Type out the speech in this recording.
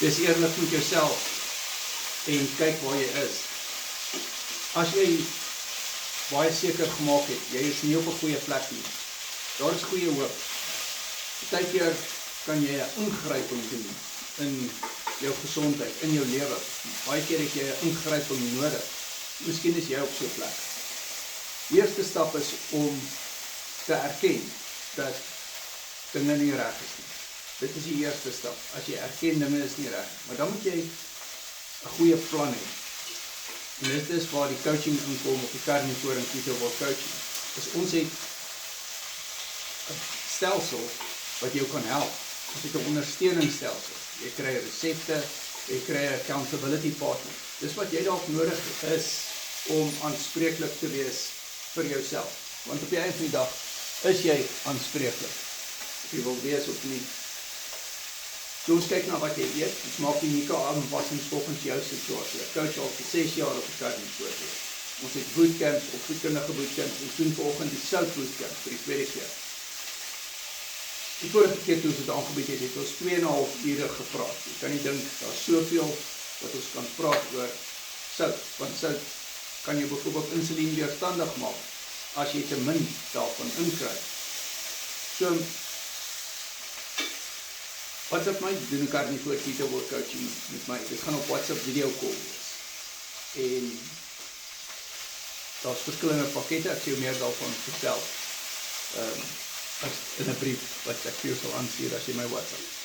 Wees eerlik met jouself en kyk waar jy is. As jy baie seker gemaak het, jy is nie op 'n goeie plek nie, daar is goeie hoop. Partykeer kan jy 'n ingryping doen in jou gesondheid, in jou lewe. Baie keer het jy 'n ingryping nodig. Miskien is jy op so 'n plek. Die eerste stap is om te erken dat dinge nie reg is nie. Dit is die eerste stap. As jy erken dinge is nie reg, maar dan moet jy 'n goeie plan hê. En dit is waar die coaching inkom op die Carnivore en Keto World Coaching. Dus ons het 'n stelsel wat jou kan help. Ons het 'n ondersteuningsstelsel. Jy kry resepte, jy kry 'n accountability partner. Dis wat jy dalk nodig het, is om aanspreeklik te wees vir jouself. Want op die einde van die dag is jy aanspreeklik. Of jy wil wees of nie. So ons kyk na wat jy eet, ons maak unieke aanpassings volgens jou situasie. Ek coach al vir 6 jaar op die Carnivore. Ons het bootcamps, opvoedkundige bootcamps, ons doen vanoggend die Sout bootcamp vir die tweede keer. Die vorige keer toe ons dit aangebied het ons 2,5 ure gepraat. Jy kan nie dink, daar is soveel wat ons kan praat oor sout, want sout kan jy byvoorbeeld insulien weerstandig maak, as jy te min daarvan inkry. So, WhatsApp my, doen 'n Carnivore Keto World Coaching met my. Dit gaan op WhatsApp video call wees. En daar's verskillende pakkette, ek sê meer daarvan vertel. As in 'n brief wat ek vir jou sal aanstuur as jy my WhatsApp.